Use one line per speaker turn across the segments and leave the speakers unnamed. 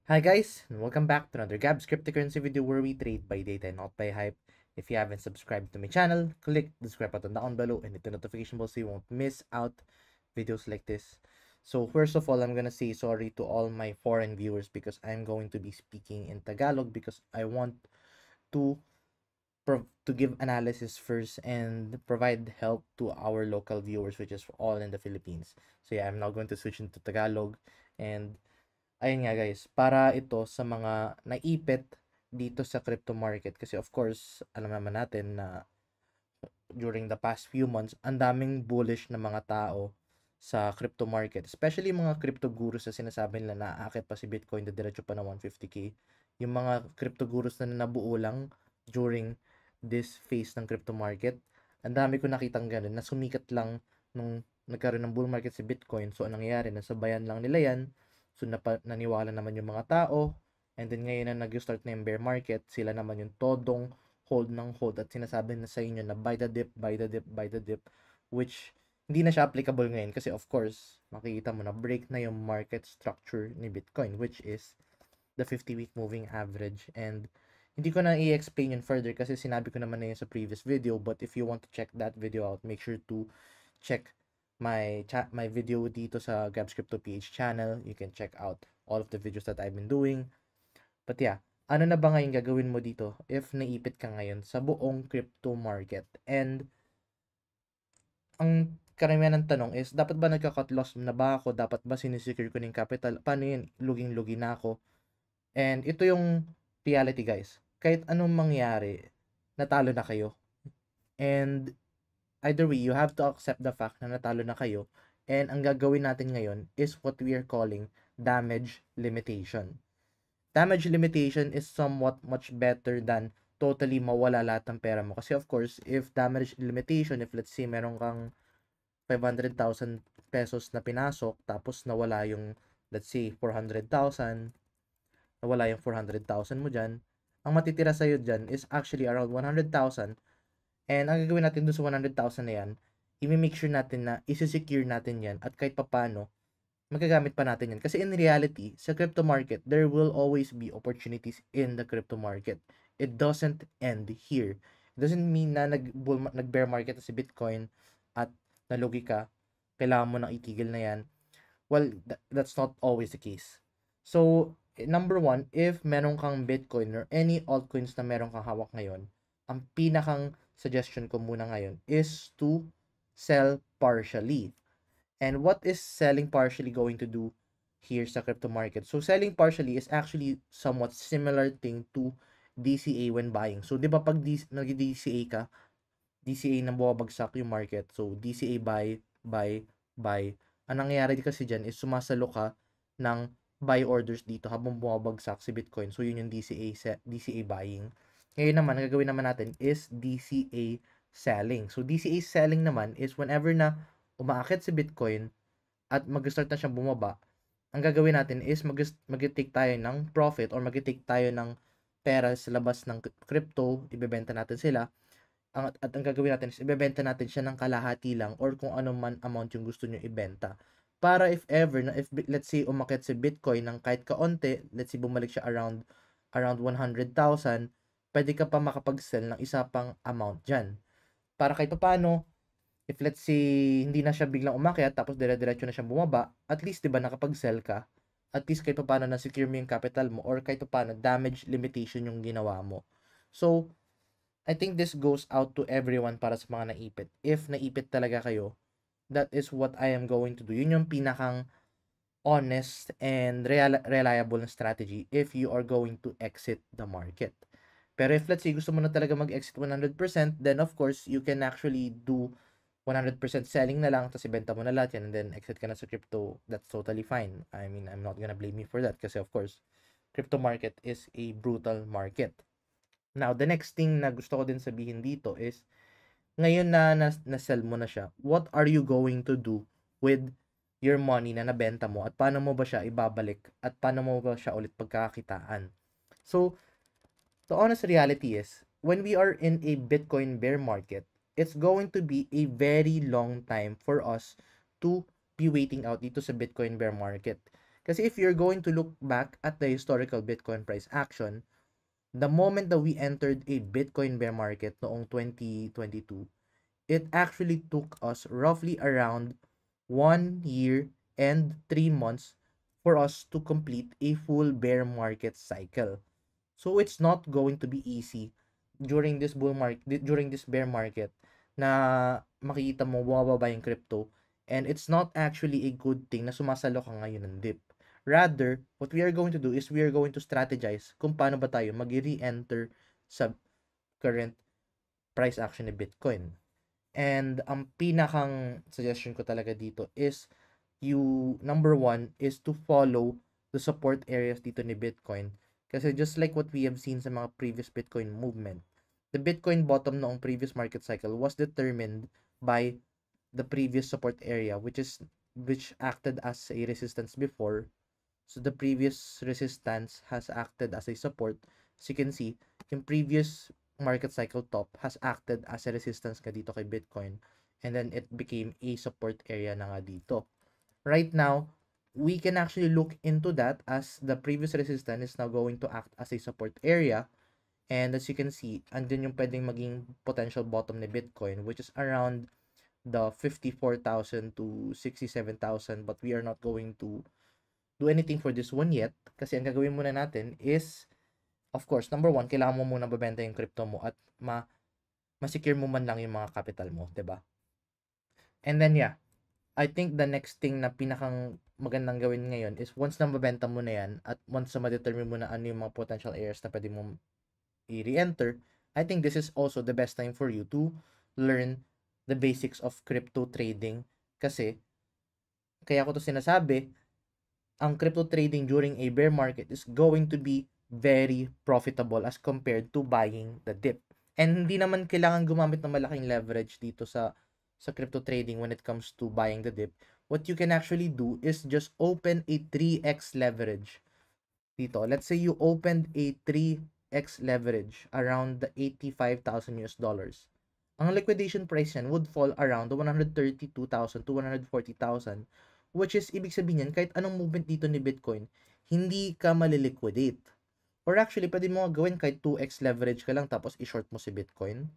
Hi guys, and welcome back to another Gabs cryptocurrency video where we trade by data and not by hype. If you haven't subscribed to my channel, click the subscribe button down below and hit the notification bell so you won't miss out videos like this. So first of all, I'm gonna say sorry to all my foreign viewers because I'm going to be speaking in Tagalog because I want to to give analysis first and provide help to our local viewers, which is all in the Philippines. So yeah, I'm now going to switch into Tagalog. And ayun nga guys, para ito sa mga naipit dito sa crypto market kasi of course, alam naman natin na during the past few months, ang daming bullish na mga tao sa crypto market. Especially mga crypto gurus na sinasabi nila na aakit pa si Bitcoin na diretso pa na 150k. Yung mga crypto gurus na nabuo lang during this phase ng crypto market. Ang dami ko nakitang ganun na sumikat lang nung nagkaroon ng bull market si Bitcoin. So, anong nangyayari? Nasabayan lang nila yan. So, naniwala naman yung mga tao. And then, ngayon na nag-start na yung bear market, sila naman yung todong hold ng hold at sinasabi na sa inyo na buy the dip, buy the dip, buy the dip, which hindi na siya applicable ngayon kasi of course, makikita mo na break na yung market structure ni Bitcoin, which is the 50-week moving average. And hindi ko na i-explain yun further kasi sinabi ko naman na yun sa previous video, but if you want to check that video out, make sure to check my video dito sa Gabs Crypto PH channel. You can check out all of the videos that I've been doing. But yeah, ano na ba ngayon gagawin mo dito if naipit ka ngayon sa buong crypto market? And ang karamihan ng tanong is, dapat ba nagka-cut loss na ba ako? Dapat ba sinisecure ko na yung capital? Paano yun? Luging-lugi na ako. And ito yung reality guys. Kahit anong mangyari, natalo na kayo. And either way, you have to accept the fact na natalo na kayo. And ang gagawin natin ngayon is what we are calling damage limitation. Damage limitation is somewhat much better than totally mawala lahat ng pera mo. Kasi of course, if damage limitation, if let's say meron kang 500,000 pesos na pinasok, tapos nawala yung, let's say, 400,000, nawala yung 400,000 mo dyan, ang matitira sa'yo dyan is actually around 100,000. And ang gagawin natin dun sa 100,000 na yan, i-make sure natin na isi-secure natin yan at kahit papano, magagamit pa natin yan. Kasi in reality, sa crypto market, there will always be opportunities in the crypto market. It doesn't end here. It doesn't mean na nag-bear market si Bitcoin at nalugi ka, kailangan mo nang itigil na yan. Well, that's not always the case. So, number one, if meron kang Bitcoin or any altcoins na meron kang hawak ngayon, ang pinakang suggestion ko muna ngayon is to sell partially. And what is selling partially going to do here sa crypto market? So selling partially is actually somewhat similar thing to DCA when buying. So 'di ba pag nag-DCA ka, DCA na bumabagsak yung market. So DCA buy, buy, buy. Ang nangyayari kasi diyan is sumasalo ka ng buy orders dito habang bumabagsak si Bitcoin. So yun yung DCA buying. Ngayon naman, ang gagawin naman natin is DCA selling. So DCA selling naman is whenever na umaakit si Bitcoin at mag-start na siyang bumaba, ang gagawin natin is mag-take tayo ng profit or mag-take tayo ng pera sa labas ng crypto, ibebenta natin sila. At ang gagawin natin is ibebenta natin siya ng kalahati lang or kung ano man amount yung gusto nyo ibenta. Para if ever, na if let's say umakit si Bitcoin ng kahit kaunti, let's say bumalik siya around 100,000, pwede ka pa makapag-sell ng isa pang amount dyan. Para kahit paano, if let's say hindi na siya biglang umakyat tapos dire-diretso na siyang bumaba, at least 'di ba nakapag-sell ka? At least kahit paano na secure mo yung capital mo or kahit paano damage limitation yung ginawa mo. So, I think this goes out to everyone para sa mga naipit. If naipit talaga kayo, that is what I am going to do. Yun yung pinakang honest and reliable na strategy if you are going to exit the market. Pero if let's say gusto mo na talaga mag-exit 100%, then of course, you can actually do 100% selling na lang, tapos ibenta mo na lahat yan, and then exit ka na sa crypto. That's totally fine. I mean, I'm not gonna blame you for that kasi of course, crypto market is a brutal market. Now, the next thing na gusto ko din sabihin dito is, ngayon na-sell mo na siya, what are you going to do with your money na nabenta mo at paano mo ba siya ibabalik at paano mo ba siya ulit pagkakakitaan? So, the honest reality is, when we are in a Bitcoin bear market, it's going to be a very long time for us to be waiting out dito sa Bitcoin bear market. Kasi if you're going to look back at the historical Bitcoin price action, the moment that we entered a Bitcoin bear market noong 2022, it actually took us roughly around 1 year and 3 months for us to complete a full bear market cycle. So it's not going to be easy during this bull market, during this bear market, na makikita mo bumababa yung crypto, and it's not actually a good thing na sumasalo ka ngayon ng dip. Rather, what we are going to do is we are going to strategize kung paano ba tayo mag-re-enter sa current price action ni Bitcoin. And ang pinakang suggestion ko talaga dito is number one is to follow the support areas dito ni Bitcoin. Kasi just like what we have seen sa mga previous Bitcoin movement, the Bitcoin bottom noong previous market cycle was determined by the previous support area, which acted as a resistance before. So the previous resistance has acted as a support. As you can see, yung previous market cycle top has acted as a resistance ka dito kay Bitcoin, and then it became a support area na nga dito. Right now, we can actually look into that as the previous resistance is now going to act as a support area. And as you can see, andun yung pwedeng maging potential bottom ni Bitcoin, which is around the 54,000 to 67,000, but we are not going to do anything for this one yet, kasi ang gagawin muna natin is, of course, number one, kailangan mo muna babenta yung crypto mo at ma-secure mo man lang yung mga capital mo, 'di ba? And then yeah, I think the next thing na pinakang magandang gawin ngayon is once na mabenta mo na yan at once na ma-determine mo na ano yung mga potential areas na pwede mo i-re-enter, I think this is also the best time for you to learn the basics of crypto trading. Kasi kaya ko to sinasabi, ang crypto trading during a bear market is going to be very profitable as compared to buying the dip. And hindi naman kailangan gumamit ng malaking leverage dito sa crypto trading when it comes to buying the dip. What you can actually do is just open a 3x leverage dito. Let's say you opened a 3x leverage around the 85,000 US dollars. Ang liquidation price yan would fall around the 132,000 to 140,000, which is ibig sabihin yan, kahit anong movement dito ni Bitcoin, hindi ka maliliquidate. Or actually, pwede mo gawin kahit 2x leverage ka lang tapos i-short mo si Bitcoin.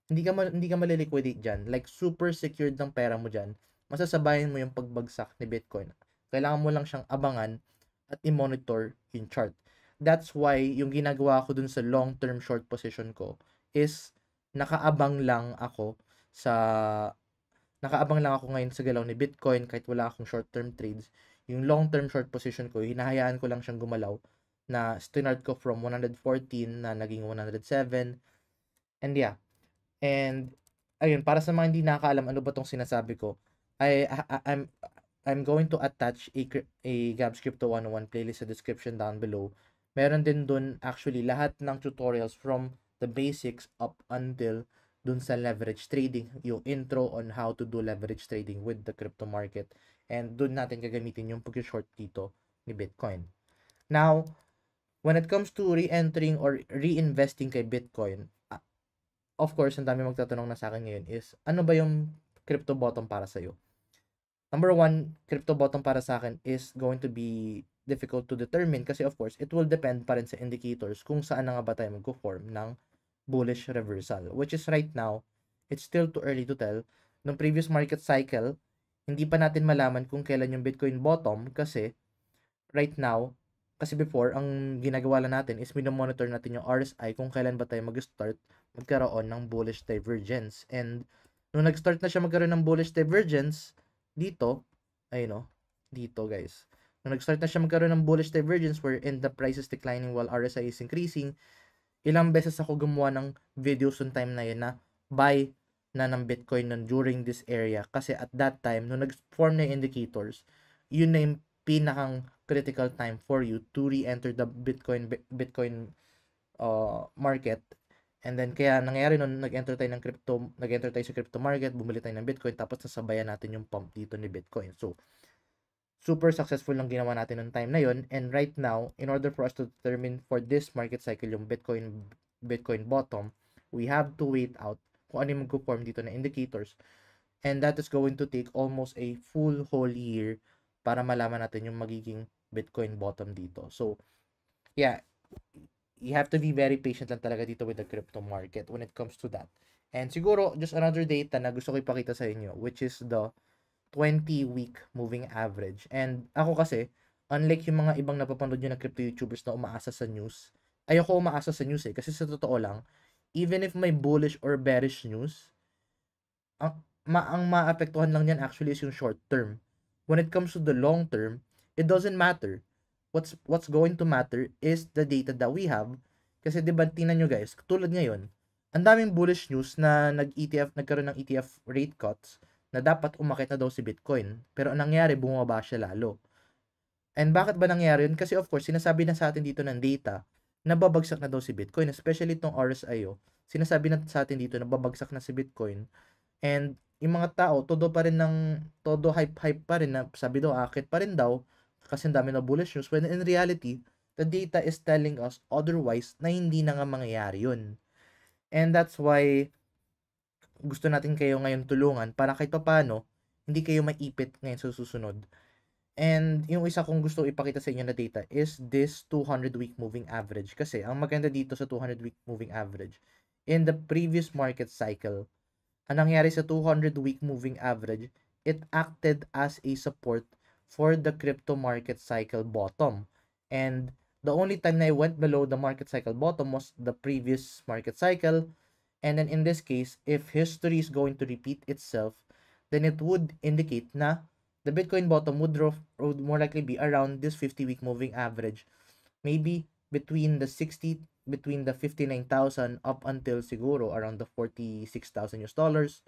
Hindi ka maliliquidate dyan. Like, super secured ng pera mo dyan. Masasabayan mo yung pagbagsak ni Bitcoin. Kailangan mo lang siyang abangan at i-monitor yung chart. That's why yung ginagawa ko dun sa long-term short position ko is nakaabang lang ako ngayon sa galaw ni Bitcoin kahit wala akong short-term trades. Yung long-term short position ko, hinahayaan ko lang siyang gumalaw na start ko from 114 na naging 107. And yeah. And ayun, para sa mga hindi nakakaalam ano ba tong sinasabi ko, I'm going to attach a Gabs Crypto 101 playlist sa description down below. Meron din dun actually lahat ng tutorials from the basics up until dun sa leverage trading, yung intro on how to do leverage trading with the crypto market. And dun natin gagamitin yung pag-short dito ni Bitcoin. Now, when it comes to re-entering or reinvesting kay Bitcoin, of course, ang dami magtatanong na sa akin ngayon is, ano ba yung crypto bottom para sa'yo? Number one, crypto bottom para sa akin is going to be difficult to determine kasi of course, it will depend pa rin sa indicators kung saan na nga ba tayo mag-form ng bullish reversal. Which is right now, it's still too early to tell. Nung previous market cycle, hindi pa natin malaman kung kailan yung Bitcoin bottom kasi right now, kasi before, ang ginagawa lang natin is minomonitor natin yung RSI kung kailan ba tayo mag-start magkaroon ng bullish divergence. And nung nag-start na siya magkaroon ng bullish divergence, dito, ayun o, dito guys. Nung nag-start na siya magkaroon ng bullish divergence wherein the price is declining while RSI is increasing, ilang beses ako gumawa ng videos on time na yun na buy na ng Bitcoin nun during this area. Kasi at that time, nung nag-form na yung indicators, yun na yung pinakang critical time for you to re-enter the Bitcoin market. And then kaya nangyari nun, nag-enter tayo sa crypto market, bumili tayo ng Bitcoin, tapos nasabayan natin yung pump dito ni Bitcoin. So, super successful lang ginawa natin ng time na yon. And right now, in order for us to determine for this market cycle yung Bitcoin bottom, we have to wait out kung ano yung mag-form dito na indicators. And that is going to take almost a full whole year para malaman natin yung magiging Bitcoin bottom dito. So, yeah, you have to be very patient lang talaga dito with the crypto market when it comes to that. And siguro, just another data na gusto ko ipakita sa inyo, which is the 20-week moving average. And ako kasi, unlike yung mga ibang napapanood nyo na crypto YouTubers na umaasa sa news, ayoko umaasa sa news kasi sa totoo lang, even if may bullish or bearish news, ang maapektuhan lang yan actually is yung short term. When it comes to the long term, it doesn't matter. What's going to matter is the data that we have. Kasi diba, tingnan nyo guys, tulad ngayon, ang daming bullish news na nagkaroon ng ETF rate cuts na dapat umakit na daw si Bitcoin. Pero ang nangyari, bumaba siya lalo. And bakit ba nangyari yun? Kasi of course, sinasabi na sa atin dito ng data na babagsak na daw si Bitcoin, especially itong RSIO. Sinasabi na sa atin dito na babagsak na si Bitcoin. And yung mga tao, todo hype pa rin na sabi daw, akit pa rin daw kasi ang dami na bullish news. When in reality, the data is telling us otherwise na hindi na nga mangyayari yun. And that's why gusto natin kayo ngayon tulungan para kahit paano hindi kayo maipit ngayon sa susunod. And yung isa kong gusto ipakita sa inyo na data is this 200-week moving average. Kasi ang maganda dito sa 200-week moving average, in the previous market cycle, ang nangyari sa 200-week moving average, it acted as a support for the crypto market cycle bottom. And the only time na I went below the market cycle bottom was the previous market cycle. And then in this case, if history is going to repeat itself, then it would indicate na the Bitcoin bottom would more likely be around this 50-week moving average. Maybe between the 59,000 up until siguro around the 46,000 US dollars.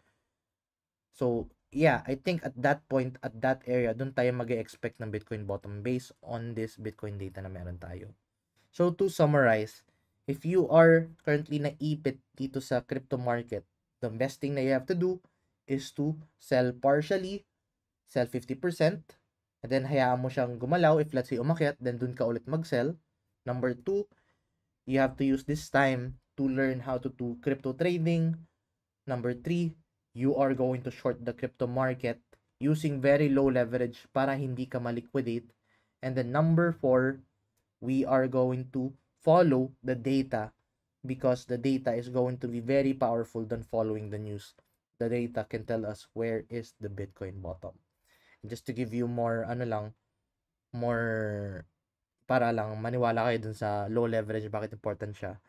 So, yeah, I think at that point, at that area, dun tayo mag-expect ng Bitcoin bottom based on this Bitcoin data na meron tayo. So, to summarize, if you are currently naipit dito sa crypto market, the best thing na you have to do is to sell partially, sell 50%, and then hayaan mo siyang gumalaw. If let's say umakyat, then dun ka ulit mag-sell. Number 2, you have to use this time to learn how to do crypto trading. Number 3, you are going to short the crypto market using very low leverage para hindi ka ma-liquidate. And then number 4, we are going to follow the data because the data is going to be very powerful than following the news. The data can tell us where is the Bitcoin bottom. Just to give you more para lang maniwala kayo dun sa low leverage, bakit important siya.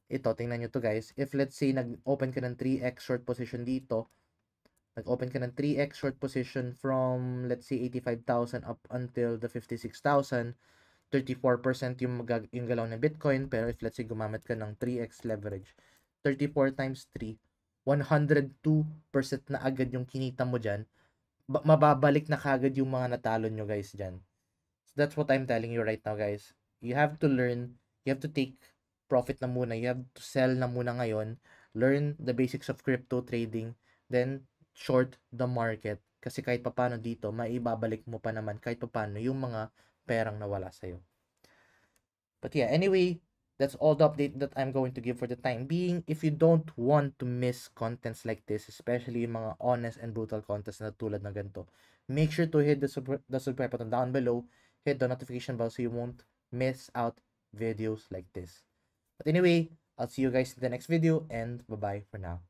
Ito, tingnan nyo to guys. If let's say nag-open ka ng 3x short position dito, nag-open ka ng 3x short position from let's say 85,000 up until the 56,000, 34% yung galaw ng Bitcoin. Pero if let's say gumamit ka ng 3x leverage, 34 times 3, 102% na agad yung kinita mo dyan. Mababalik na kagad yung mga natalo nyo guys dyan. So that's what I'm telling you right now guys. You have to learn, you have to take profit na muna, you have to sell na muna ngayon, learn the basics of crypto trading, then short the market. Kasi kahit papano dito, maibabalik mo pa naman kahit papano yung mga perang nawala sa'yo. But yeah, anyway, that's all the update that I'm going to give for the time being. If you don't want to miss contents like this, especially yung mga honest and brutal contents na tulad ng ganito, make sure to hit the subscribe button down below, hit the notification bell so you won't miss out videos like this. But anyway, I'll see you guys in the next video and bye-bye for now.